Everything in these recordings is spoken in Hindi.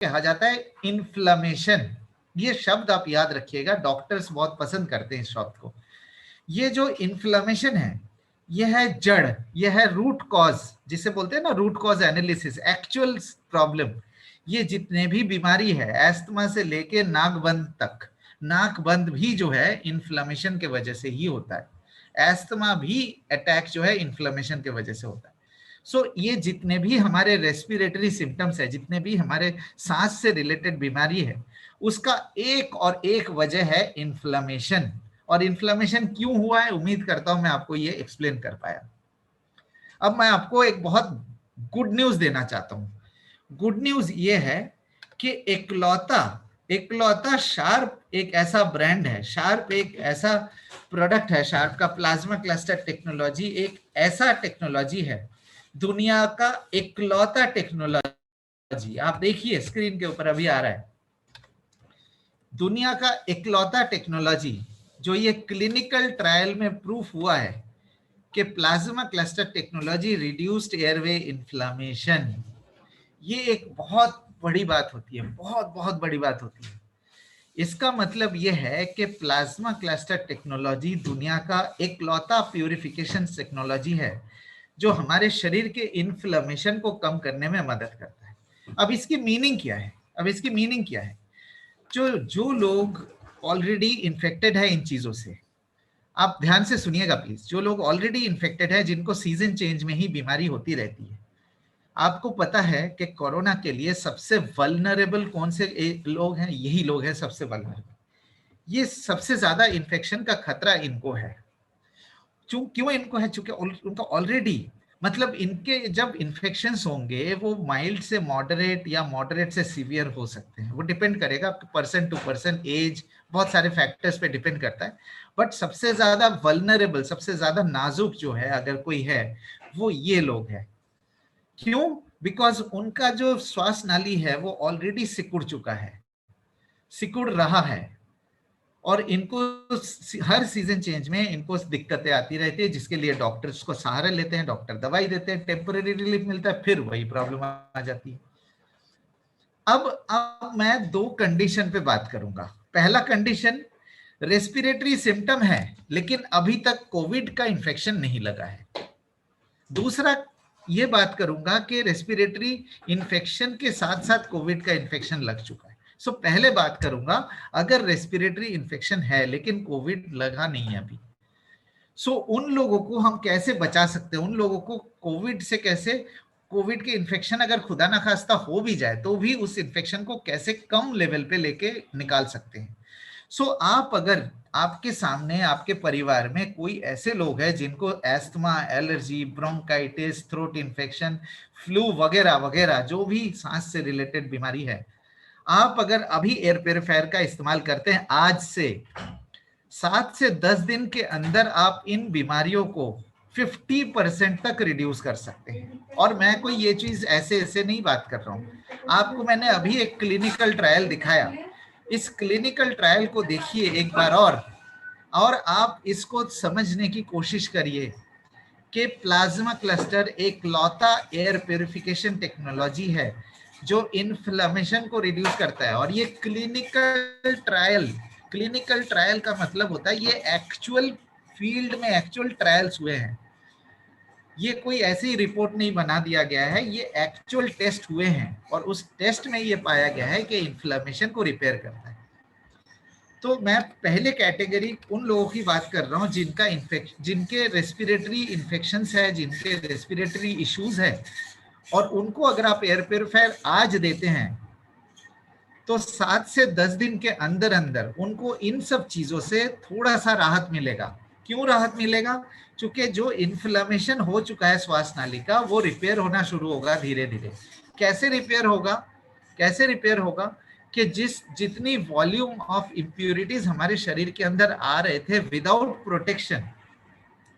कहा जाता है इन्फ्लेमेशन। ये शब्द आप याद रखिएगा, डॉक्टर्स बहुत पसंद करते हैं इस शब्द को। ये जो इन्फ्लेमेशन है, ये है जड़, ये है रूट कॉज, जिसे बोलते हैं ना root cause analysis, actual problem. ये जितने भी बीमारी है, एस्थमा से लेके नाक बंद तक, नाक बंद भी जो है इन्फ्लेमेशन के वजह से ही होता है। एस्थमा भी अटैक जो है इन्फ्लेमेशन के वजह से होता है। सो ये जितने भी हमारे रेस्पिरेटरी सिम्टम्स है, जितने भी हमारे सांस से रिलेटेड बीमारी है, उसका एक और एक वजह है इन्फ्लेमेशन। और इन्फ्लेमेशन क्यों हुआ है, उम्मीद करता हूं मैं आपको ये एक्सप्लेन कर पाया। अब मैं आपको एक बहुत गुड न्यूज देना चाहता हूं। गुड न्यूज ये है कि इकलौता इकलौता शार्प एक ऐसा ब्रांड है, शार्प एक ऐसा प्रोडक्ट है, शार्प का प्लाज्मा क्लस्टर टेक्नोलॉजी एक ऐसा टेक्नोलॉजी है, दुनिया का इकलौता टेक्नोलॉजी। आप देखिए स्क्रीन के ऊपर अभी आ रहा है, दुनिया का इकलौता टेक्नोलॉजी जो ये क्लिनिकल ट्रायल में प्रूफ हुआ है कि plasma cluster technology reduced airway inflammation. ये एक बहुत बड़ी बात होती है, बहुत बहुत बड़ी बात होती है। इसका मतलब यह है कि प्लाज्मा क्लस्टर टेक्नोलॉजी दुनिया का इकलौता प्यूरिफिकेशन टेक्नोलॉजी है जो हमारे शरीर के इन्फ्लेमेशन को कम करने में मदद करता है। अब इसकी मीनिंग क्या है? जो लोग ऑलरेडी इन्फेक्टेड है इन चीजों से, आप ध्यान से सुनिएगा प्लीज, जो लोग ऑलरेडी इन्फेक्टेड है, जिनको सीजन चेंज में ही बीमारी होती रहती है, आपको पता है कि कोरोना के लिए सबसे वल्नरेबल कौन से लोग हैं? यही लोग हैं सबसे वल्नरेबल। ये सबसे ज्यादा इन्फेक्शन का खतरा इनको है। क्यों इनको है? चूंकि उनका ऑलरेडी, मतलब इनके जब इन्फेक्शंस होंगे वो माइल्ड से मॉडरेट या मॉडरेट से सीवियर हो सकते हैं। वो डिपेंड करेगा पर्सन टू पर्सन, एज, बहुत सारे फैक्टर्स पे डिपेंड करता है। बट सबसे ज्यादा वल्नरेबल, सबसे ज्यादा नाजुक जो है अगर कोई है, वो ये लोग हैं। क्यों? बिकॉज उनका जो श्वास नाली है वो ऑलरेडी सिकुड़ चुका है, सिकुड़ रहा है, और इनको हर सीजन चेंज में इनको दिक्कतें आती रहती है, जिसके लिए डॉक्टर्स को सहारा लेते हैं, डॉक्टर दवाई देते हैं, टेम्पररी रिलीफ मिलता है, फिर वही प्रॉब्लम आ जाती है। अब मैं दो कंडीशन पे बात करूंगा। पहला कंडीशन, रेस्पिरेटरी सिम्टम है लेकिन अभी तक कोविड का इन्फेक्शन नहीं लगा है। दूसरा ये बात करूंगा कि रेस्पिरेटरी इन्फेक्शन के साथ साथ कोविड का इन्फेक्शन लग चुका है। सो पहले बात करूंगा अगर रेस्पिरेटरी इन्फेक्शन है लेकिन कोविड लगा नहीं है अभी, सो उन लोगों को हम कैसे बचा सकते हैं? उन लोगों को कोविड से कैसे, कोविड के इन्फेक्शन अगर खुदा ना खास्ता हो भी जाए तो भी उस इन्फेक्शन को कैसे कम लेवल पे लेके निकाल सकते हैं? सो आप अगर आपके सामने आपके परिवार में कोई ऐसे लोग हैं जिनको asthma, allergy, bronchitis, throat infection, flu वगैरह वगैरह जो भी सांस से रिलेटेड बीमारी है, आप अगर अभी एयर प्योरीफायर का इस्तेमाल करते हैं, आज से 7 से 10 दिन के अंदर आप इन बीमारियों को 50% तक रिड्यूस कर सकते हैं। और मैं कोई ये चीज ऐसे ऐसे नहीं बात कर रहा हूं आपको, मैंने अभी एक क्लिनिकल ट्रायल दिखाया। इस क्लिनिकल ट्रायल को देखिए एक बार और आप इसको समझने की कोशिश करिए कि प्लाज्मा क्लस्टर एक लौता एयर प्यूरिफिकेशन टेक्नोलॉजी है जो इन्फ्लेमेशन को रिड्यूस करता है। और ये क्लिनिकल ट्रायल का मतलब होता है ये एक्चुअल फील्ड में एक्चुअल ट्रायल्स हुए हैं। ये कोई ऐसी रिपोर्ट नहीं बना दिया गया है, ये एक्चुअल टेस्ट हुए हैं और उस टेस्ट में ये पाया गया है कि इन्फ्लेमेशन को रिपेयर करता है। तो मैं पहले कैटेगरी उन लोगों की बात कर रहा हूं जिनके रेस्पिरेटरी इन्फेक्शंस है, जिनके रेस्पिरेटरी इश्यूज है, और उनको अगर आप एयर प्योरीफायर आज देते हैं तो 7 से 10 दिन के अंदर अंदर उनको इन सब चीजों से थोड़ा सा राहत मिलेगा। क्यों राहत मिलेगा? क्योंकि जो इन्फ्लेमेशन हो चुका है श्वास नाली का वो रिपेयर होना शुरू होगा धीरे धीरे। कैसे रिपेयर होगा कि जितनी वॉल्यूम ऑफ इम्प्यूरिटीज हमारे शरीर के अंदर आ रहे थे विदाउट प्रोटेक्शन,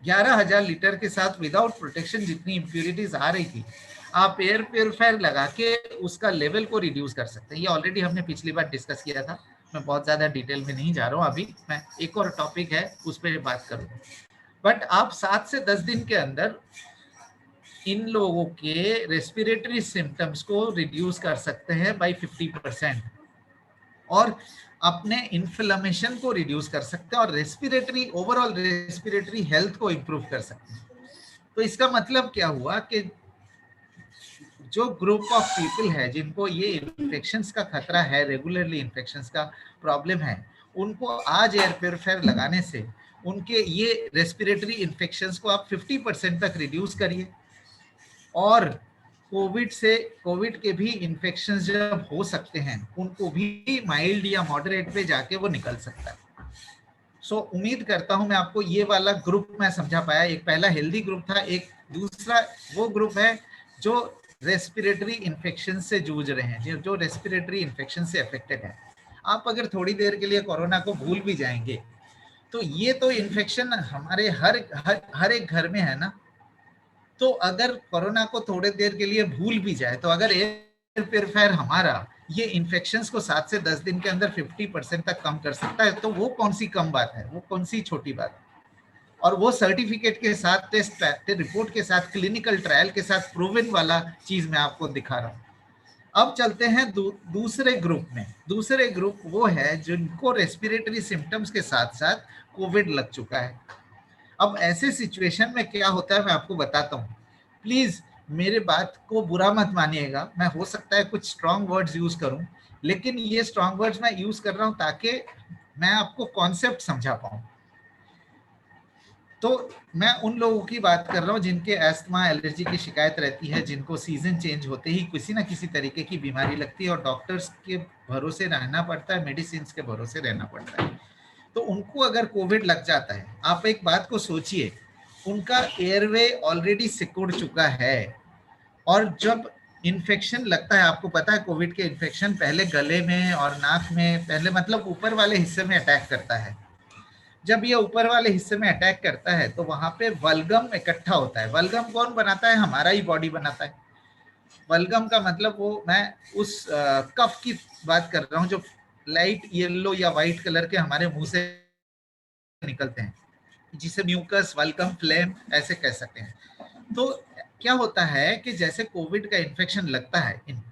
11,000 लीटर के साथ विदाउट प्रोटेक्शन जितनी इम्प्यूरिटीज आ रही थी, आप एयर प्योरीफायर लगा के उसका लेवल को रिड्यूस कर सकते हैं। ये ऑलरेडी हमने पिछली बार डिस्कस किया था, मैं बहुत ज्यादा डिटेल में नहीं जा रहा हूँ अभी, मैं एक और टॉपिक है उस पर बात करूंगा। बट आप 7 से 10 दिन के अंदर इन लोगों के रेस्पिरेटरी सिम्टम्स को रिड्यूस कर सकते हैं बाई 50% और अपने इन्फ्लेमेशन को रिड्यूस कर सकते हैं और रेस्पिरेटरी ओवरऑल रेस्पिरेटरी हेल्थ को इंप्रूव कर सकते हैं। तो इसका मतलब क्या हुआ कि जो ग्रुप ऑफ पीपल है जिनको ये इन्फेक्शंस का खतरा है, रेगुलरली इन्फेक्शंस का प्रॉब्लम है, उनको आज एयर प्योरीफायर लगाने से उनके ये रेस्पिरेटरी इन्फेक्शंस को आप 50% तक रिड्यूस करिए और कोविड के भी इन्फेक्शंस जब हो सकते हैं उनको भी माइल्ड या मॉडरेट पे जाके वो निकल सकता है। सो उम्मीद करता हूं मैं आपको ये वाला ग्रुप मैं समझा पाया। एक पहला हेल्दी ग्रुप था, एक दूसरा वो ग्रुप है जो रेस्पिरेटरी इन्फेक्शन से जूझ रहे हैं, जो रेस्पिरेटरी इन्फेक्शन से अफेक्टेड है। आप अगर थोड़ी देर के लिए कोरोना को भूल भी जाएंगे तो ये तो इन्फेक्शन हमारे हर एक घर में है ना। तो अगर कोरोना को थोड़ी देर के लिए भूल भी जाए तो अगर एयर प्योरीफायर हमारा ये इन्फेक्शंस को 7 से 10 दिन के अंदर 50% तक कम कर सकता है तो वो कौन सी कम बात है, वो कौन सी छोटी बात है। और वो सर्टिफिकेट के साथ, टेस्ट रिपोर्ट के साथ, क्लिनिकल ट्रायल के साथ प्रूवन वाला चीज मैं आपको दिखा रहा हूँ। अब चलते हैं दूसरे ग्रुप में। दूसरे ग्रुप वो है जिनको रेस्पिरेटरी सिम्टम्स के साथ साथ कोविड लग चुका है। अब ऐसे सिचुएशन में क्या होता है मैं आपको बताता हूँ। प्लीज मेरे बात को बुरा मत मानिएगा, मैं हो सकता है कुछ स्ट्रॉन्ग वर्ड्स यूज करूं, लेकिन ये स्ट्रॉन्ग वर्ड्स मैं यूज कर रहा हूं ताकि मैं आपको कॉन्सेप्ट समझा पाऊं। तो मैं उन लोगों की बात कर रहा हूं जिनके एस्थमा, एलर्जी की शिकायत रहती है, जिनको सीजन चेंज होते ही किसी ना किसी तरीके की बीमारी लगती है और डॉक्टर्स के भरोसे रहना पड़ता है, मेडिसिन के भरोसे रहना पड़ता है। तो उनको अगर कोविड लग जाता है, आप एक बात को सोचिए, उनका एयरवे ऑलरेडी सिकुड़ चुका है और जब इन्फेक्शन लगता है, आपको पता है कोविड के इन्फेक्शन पहले गले में और नाक में, पहले मतलब ऊपर वाले हिस्से में अटैक करता है। जब ये ऊपर वाले हिस्से में अटैक करता है तो वहां पे वल्गम इकट्ठा होता है। वल्गम कौन बनाता है? हमारा ही बॉडी बनाता है। वल्गम का मतलब वो, मैं उस कफ की बात कर रहा हूँ जो लाइट येलो या व्हाइट कलर के हमारे मुंह से निकलते हैं, जिसे म्यूकस, वल्गम, फ्लेम ऐसे कह सकते हैं। तो क्या होता है कि जैसे कोविड का इन्फेक्शन लगता है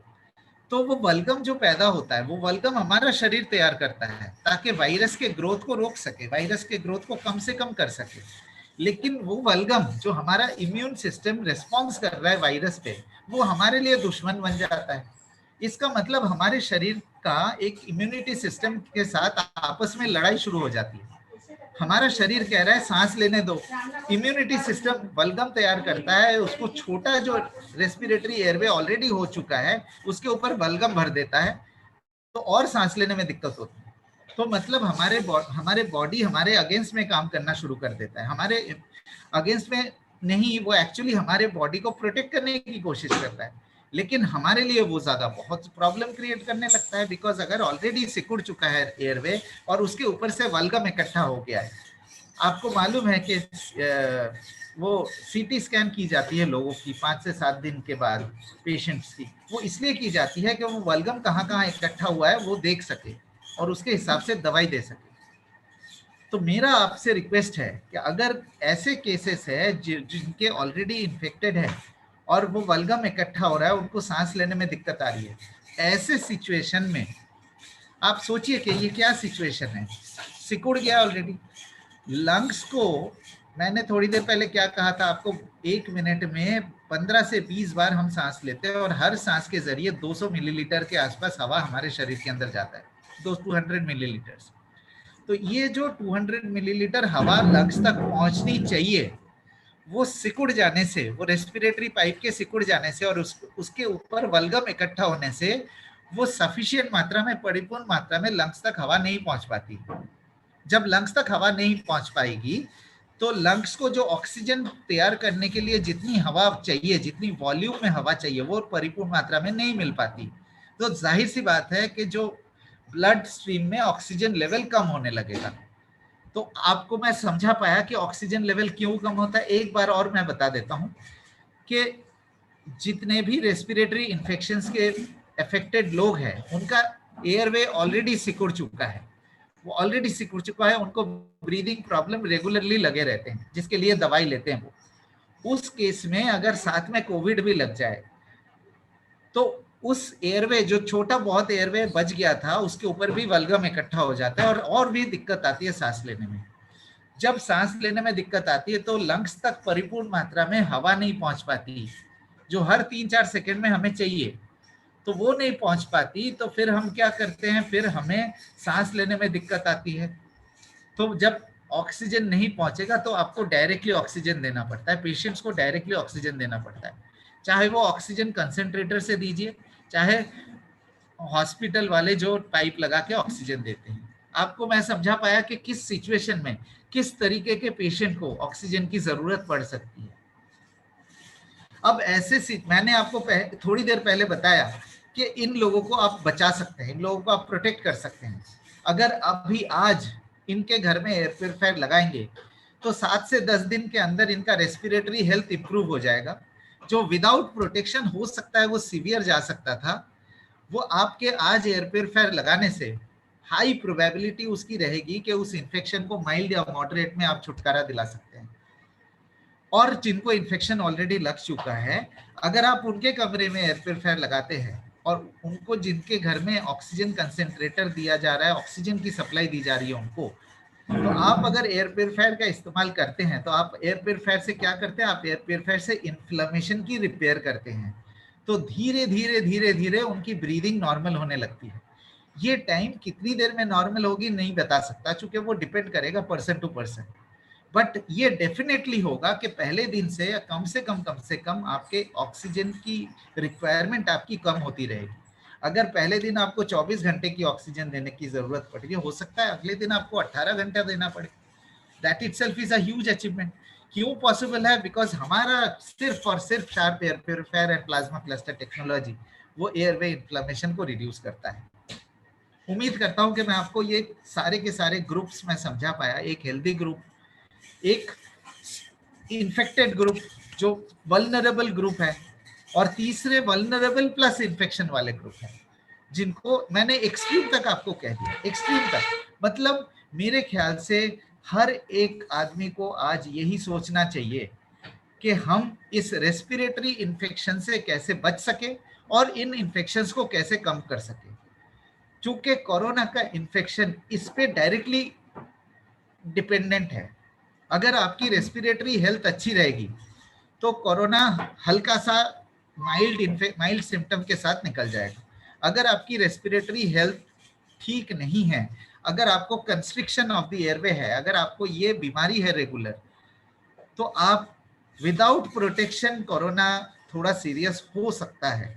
तो वो वल्गम जो पैदा होता है, वो वल्गम हमारा शरीर तैयार करता है ताकि वायरस के ग्रोथ को रोक सके, वायरस के ग्रोथ को कम से कम कर सके। लेकिन वो वल्गम जो हमारा इम्यून सिस्टम रिस्पॉन्स कर रहा है वायरस पे, वो हमारे लिए दुश्मन बन जाता है। इसका मतलब हमारे शरीर का एक इम्यूनिटी सिस्टम के साथ आपस में लड़ाई शुरू हो जाती है। हमारा शरीर कह रहा है सांस लेने दो, इम्यूनिटी सिस्टम बलगम तैयार करता है, उसको छोटा जो रेस्पिरेटरी एयरवे ऑलरेडी हो चुका है उसके ऊपर बलगम भर देता है, तो और सांस लेने में दिक्कत होती है। तो मतलब हमारे बॉडी हमारे अगेंस्ट में काम करना शुरू कर देता है। हमारे अगेंस्ट में नहीं, वो एक्चुअली हमारे बॉडी को प्रोटेक्ट करने की कोशिश करता है, लेकिन हमारे लिए वो ज्यादा बहुत प्रॉब्लम क्रिएट करने लगता है। बिकॉज अगर ऑलरेडी सिकुड़ चुका है एयरवे और उसके ऊपर से वल्गम इकट्ठा हो गया है। आपको मालूम है कि वो सीटी स्कैन की जाती है लोगों की 5 से 7 दिन के बाद पेशेंट्स की, वो इसलिए की जाती है कि वो वल्गम कहाँ कहाँ इकट्ठा हुआ है वो देख सके और उसके हिसाब से दवाई दे सके। तो मेरा आपसे रिक्वेस्ट है कि अगर ऐसे केसेस है जिनके ऑलरेडी इन्फेक्टेड है और वो वल्गम इकट्ठा हो रहा है, उनको सांस लेने में दिक्कत आ रही है, ऐसे सिचुएशन में आप सोचिए कि ये क्या सिचुएशन है। सिकुड़ गया ऑलरेडी लंग्स को। मैंने थोड़ी देर पहले क्या कहा था आपको, 1 मिनट में 15 से 20 बार हम सांस लेते हैं और हर सांस के जरिए 200 मिलीलीटर के आसपास हवा हमारे शरीर के अंदर जाता है, 200 मिलीलीटर। तो ये जो 200 मिलीलीटर हवा लंग्स तक पहुंचनी चाहिए, वो सिकुड़ जाने से, वो रेस्पिरेटरी पाइप के सिकुड़ जाने से और उसके ऊपर वल्गम इकट्ठा होने से वो सफिशिएंट मात्रा में, परिपूर्ण मात्रा में लंग्स तक हवा नहीं पहुंच पाती। जब लंग्स तक हवा नहीं पहुंच पाएगी तो लंग्स को जो ऑक्सीजन तैयार करने के लिए जितनी हवा चाहिए, जितनी वॉल्यूम में हवा चाहिए, वो परिपूर्ण मात्रा में नहीं मिल पाती। तो जाहिर सी बात है कि जो ब्लड स्ट्रीम में ऑक्सीजन लेवल कम होने लगेगा। तो आपको मैं समझा पाया कि ऑक्सीजन लेवल क्यों कम होता है। एक बार और मैं बता देता हूं कि जितने भी रेस्पिरेटरी इन्फेक्शंस के अफेक्टेड लोग हैं उनका एयरवे ऑलरेडी सिकुड़ चुका है, वो ऑलरेडी सिकुड़ चुका है, उनको ब्रीदिंग प्रॉब्लम रेगुलरली लगे रहते हैं जिसके लिए दवाई लेते हैं उस केस में अगर साथ में कोविड भी लग जाए तो उस एयरवे, जो छोटा बहुत एयरवे बच गया था, उसके ऊपर भी बलगम इकट्ठा हो जाता है और भी दिक्कत आती है सांस लेने में। जब सांस लेने में दिक्कत आती है तो लंग्स तक परिपूर्ण मात्रा में हवा नहीं पहुंच पाती, जो हर 3-4 सेकंड में हमें चाहिए, तो वो नहीं पहुंच पाती। तो फिर हम क्या करते हैं, फिर हमें सांस लेने में दिक्कत आती है। तो जब ऑक्सीजन नहीं पहुंचेगा तो आपको डायरेक्टली ऑक्सीजन देना पड़ता है, पेशेंट्स को डायरेक्टली ऑक्सीजन देना पड़ता है, चाहे वो ऑक्सीजन कंसेंट्रेटर से दीजिए, चाहे हॉस्पिटल वाले जो पाइप लगा के ऑक्सीजन देते हैं। आपको मैं समझा पाया कि किस सिचुएशन में किस तरीके के पेशेंट को ऑक्सीजन की जरूरत पड़ सकती है। अब मैंने आपको थोड़ी देर पहले बताया कि इन लोगों को आप बचा सकते हैं, इन लोगों को आप प्रोटेक्ट कर सकते हैं। अगर अभी आज इनके घर में एयर प्योरीफायर लगाएंगे तो 7 से 10 दिन के अंदर इनका रेस्पिरेटरी हेल्थ इंप्रूव हो जाएगा। जो विदाउट प्रोटेक्शन हो सकता है वो सीवियर जा सकता था, वो आपके आज एयर प्योरीफायर लगाने से हाई प्रोबेबिलिटी उसकी रहेगी कि उस इन्फेक्शन को माइल्ड या मॉडरेट में आप छुटकारा दिला सकते हैं। और जिनको इन्फेक्शन ऑलरेडी लग चुका है, अगर आप उनके कमरे में एयर प्योरीफायर लगाते हैं और उनको, जिनके घर में ऑक्सीजन कंसेंट्रेटर दिया जा रहा है, ऑक्सीजन की सप्लाई दी जा रही है उनको, तो आप अगर एयर प्योरीफायर का इस्तेमाल करते हैं तो आप एयर प्योरीफायर से क्या करते हैं, आप एयर प्योरीफायर से इन्फ्लेमेशन की रिपेयर करते हैं। तो धीरे धीरे धीरे धीरे उनकी ब्रीदिंग नॉर्मल होने लगती है। ये टाइम कितनी देर में नॉर्मल होगी नहीं बता सकता, चूंकि वो डिपेंड करेगा पर्सन टू पर्सन। बट ये डेफिनेटली होगा कि पहले दिन से या कम से कम आपके ऑक्सीजन की रिक्वायरमेंट आपकी कम होती रहेगी। अगर पहले दिन आपको 24 घंटे की ऑक्सीजन देने की जरूरत पड़ रही है, हो सकता है अगले दिन आपको 18 घंटा देना पड़े। That itself is a huge achievement. क्यों पॉसिबल है? बिकॉज हमारा सिर्फ और सिर्फ sharp air purifier and plasma cluster technology वो एयरवे इन्फ्लेमेशन को रिड्यूस करता है। उम्मीद करता हूं कि मैं आपको ये सारे के सारे ग्रुप्स में समझा पाया। एक हेल्दी ग्रुप, एक इन्फेक्टेड ग्रुप जो वल्नरेबल ग्रुप है, और तीसरे वल्नरेबल प्लस इन्फेक्शन वाले ग्रुप है, जिनको मैंने एक्सट्रीम तक आपको कह दिया। एक्सट्रीम तक मतलब मेरे ख्याल से हर एक आदमी को आज यही सोचना चाहिए कि हम इस रेस्पिरेटरी इन्फेक्शन से कैसे बच सके और इन इन्फेक्शंस को कैसे कम कर सके। चूंकि कोरोना का इन्फेक्शन इस पे डायरेक्टली डिपेंडेंट है। अगर आपकी रेस्पिरेटरी हेल्थ अच्छी रहेगी तो कोरोना हल्का सा माइल्ड सिम्टम के साथ निकल जाएगा। अगर आपकी रेस्पिरेटरी हेल्थ ठीक नहीं है, अगर आपको कंस्ट्रिक्शन ऑफ द एयरवे है, अगर आपको ये बीमारी है रेगुलर, तो आप विदाउट प्रोटेक्शन कोरोना थोड़ा सीरियस हो सकता है।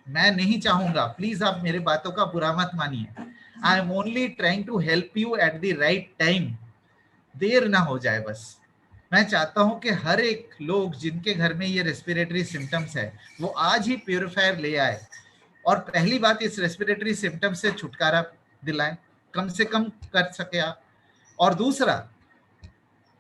मैं नहीं चाहूंगा, प्लीज आप मेरे बातों का बुरा मत मानिए। I am only trying to help you at the right time. देर ना हो जाए बस। मैं चाहता हूं कि हर एक लोग जिनके घर में ये रेस्पिरेटरी सिम्टम्स है वो आज ही प्योरीफायर ले आए और पहली बात इस रेस्पिरेटरी सिम्टम्स से छुटकारा दिलाएं, कम से कम कर सके आप। और दूसरा,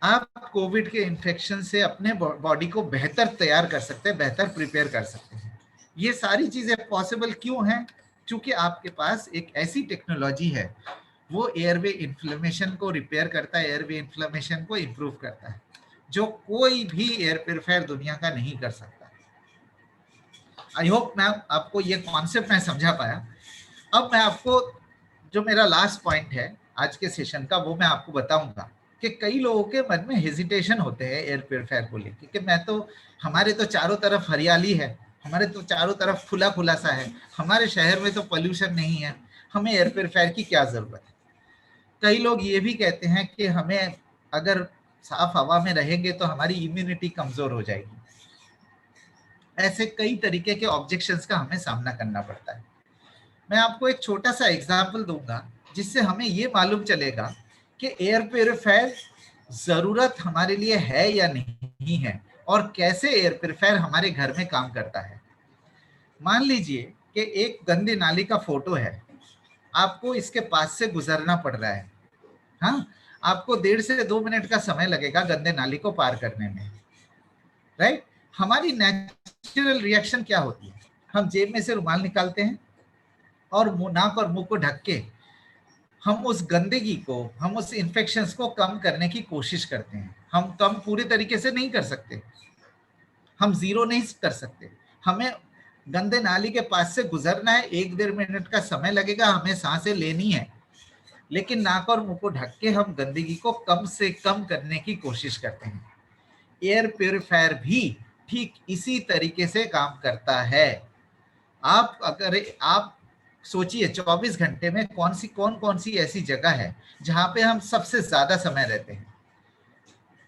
आप कोविड के इन्फेक्शन से अपने बॉडी को बेहतर तैयार कर सकते हैं, बेहतर प्रिपेयर कर सकते हैं। ये सारी चीजें पॉसिबल क्यों हैं? क्योंकि आपके पास एक ऐसी टेक्नोलॉजी है, वो एयरवे इन्फ्लेमेशन को रिपेयर करता है, एयरवे इन्फ्लेमेशन को इंप्रूव करता है, जो कोई भी एयर प्योरीफायर दुनिया का नहीं कर सकता। आई होप मैं आपको ये कॉन्सेप्ट मैं समझा पाया। अब मैं आपको जो मेरा लास्ट पॉइंट है आज के सेशन का वो मैं आपको बताऊंगा कि कई लोगों के मन में हेजिटेशन होते हैं एयर प्योरीफायर को लेकर कि मैं तो, हमारे तो चारों तरफ हरियाली है, हमारे तो चारों तरफ खुला खुला सा है, हमारे शहर में तो पोल्यूशन नहीं है, हमें एयर प्योरीफायर की क्या जरूरत है। कई लोग ये भी कहते हैं कि हमें अगर साफ हवा में रहेंगे तो हमारी इम्यूनिटी कमजोर हो जाएगी। ऐसे कई तरीके के ऑब्जेक्शंस का हमें सामना करना पड़ता है। मैं आपको एक छोटा सा एग्जाम्पल दूंगा जिससे हमें ये मालूम चलेगा कि एयर प्योरीफायर जरूरत हमारे लिए है या नहीं है और कैसे एयर प्योरीफायर हमारे घर में काम करता है। मान लीजिए कि एक गंदी नाली का फोटो है, आपको इसके पास से गुजरना पड़ रहा है। हाँ, आपको 1.5 से 2 मिनट का समय लगेगा गंदे नाली को पार करने में, राइट? हमारी नेचुरल रिएक्शन क्या होती है? हम जेब में से रुमाल निकालते हैं और नाक और मुंह को ढक के हम उस गंदगी को, हम उस इन्फेक्शंस को कम करने की कोशिश करते हैं। हम कम पूरे तरीके से नहीं कर सकते, हम जीरो नहीं कर सकते। हमें गंदे नाली के पास से गुजरना है, 1-1.5 मिनट का समय लगेगा, हमें सांसें लेनी है, लेकिन नाक और मुंह को ढक के हम गंदगी को कम से कम करने की कोशिश करते हैं। एयर प्योरीफायर भी ठीक इसी तरीके से काम करता है। आप सोचिए 24 घंटे में कौन सी ऐसी जगह है जहां पे हम सबसे ज्यादा समय रहते हैं।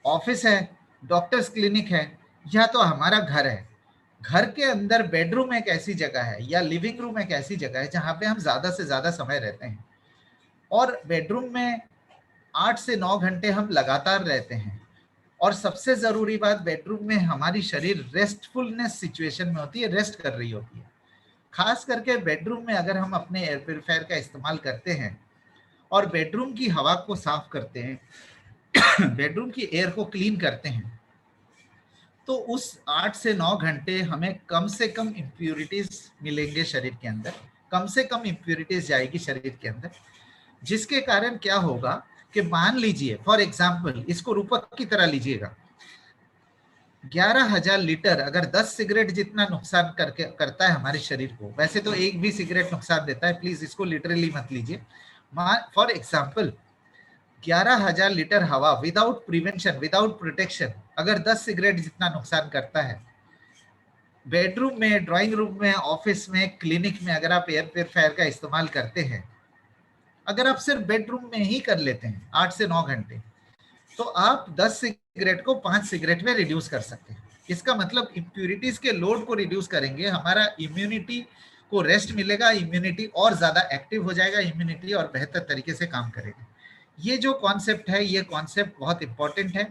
ऑफिस है, डॉक्टर्स क्लिनिक है, या तो हमारा घर है। घर के अंदर बेडरूम एक ऐसी जगह है या लिविंग रूम एक ऐसी जगह है जहां पे हम ज्यादा से ज्यादा समय रहते हैं। और बेडरूम में 8 से 9 घंटे हम लगातार रहते हैं। और सबसे जरूरी बात, बेडरूम में हमारी शरीर रेस्टफुलनेस सिचुएशन में होती है, रेस्ट कर रही होती है। खास करके बेडरूम में अगर हम अपने एयर प्योरीफायर का इस्तेमाल करते हैं और बेडरूम की हवा को साफ करते हैं, बेडरूम की एयर को क्लीन करते हैं, तो उस 8 से 9 घंटे हमें कम से कम इम्प्यूरिटीज मिलेंगे शरीर के अंदर, कम से कम इम्प्यूरिटीज जाएगी शरीर के अंदर। जिसके कारण क्या होगा कि मान लीजिए फॉर एग्जाम्पल, इसको रूपक की तरह लीजिएगा, 11,000 लीटर अगर 10 सिगरेट जितना नुकसान करता है हमारे शरीर को, वैसे तो एक भी सिगरेट नुकसान देता है, प्लीज इसको लिटरली मत लीजिए। फॉर एग्जाम्पल 11,000 लीटर हवा विदाउट प्रिवेंशन, विदाउट प्रोटेक्शन, अगर 10 सिगरेट जितना नुकसान करता है, बेडरूम में, ड्राइंग रूम में, ऑफिस में, क्लिनिक में अगर आप एयर प्योरीफायर का इस्तेमाल करते हैं, अगर आप सिर्फ बेडरूम में ही कर लेते हैं 8 से 9 घंटे, तो आप 10 सिगरेट को 5 सिगरेट में रिड्यूस कर सकते हैं। इसका मतलब इम्प्यूरिटीज के लोड को रिड्यूस करेंगे, हमारा इम्यूनिटी को रेस्ट मिलेगा, इम्यूनिटी और ज्यादा एक्टिव हो जाएगा, इम्यूनिटी और बेहतर तरीके से काम करेगा। ये जो कॉन्सेप्ट है, ये कॉन्सेप्ट बहुत इंपॉर्टेंट है,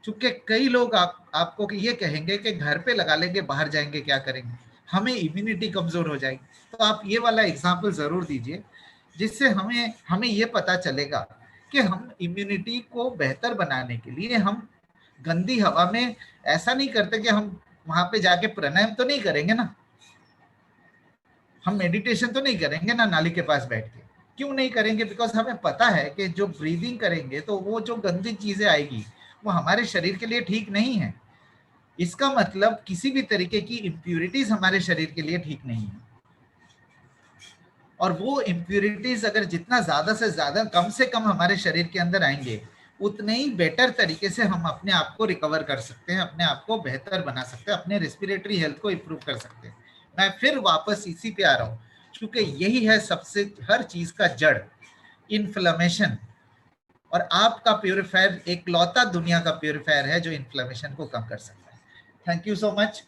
क्योंकि कई लोग आपको ये कहेंगे कि घर पे लगा लेंगे, बाहर जाएंगे क्या करेंगे, हमें इम्यूनिटी कमजोर हो जाएगी। तो आप ये वाला एग्जाम्पल जरूर दीजिए, जिससे हमें ये पता चलेगा कि हम इम्यूनिटी को बेहतर बनाने के लिए हम गंदी हवा में ऐसा नहीं करते कि हम वहां पे जाके प्राणायाम तो नहीं करेंगे ना, हम मेडिटेशन तो नहीं करेंगे ना नाली के पास बैठ के। क्यों नहीं करेंगे? बिकॉज हमें पता है कि जो ब्रीदिंग करेंगे तो वो जो गंदी चीजें आएगी वो हमारे शरीर के लिए ठीक नहीं है। इसका मतलब किसी भी तरीके की इम्प्यूरिटीज हमारे शरीर के लिए ठीक नहीं है। और वो इम्प्यूरिटीज अगर जितना ज्यादा से ज्यादा कम से कम हमारे शरीर के अंदर आएंगे, उतने ही बेटर तरीके से हम अपने आप को रिकवर कर सकते हैं, अपने आप को बेहतर बना सकते हैं, अपने रेस्पिरेटरी हेल्थ को इंप्रूव कर सकते हैं। मैं फिर वापस इसी पे आ रहा हूँ, क्योंकि यही है सबसे हर चीज का जड़, इन्फ्लेमेशन। और आपका प्यूरिफायर एक लौता दुनिया का प्यूरिफायर है जो इन्फ्लेमेशन को कम कर सकता है। Thank you so much.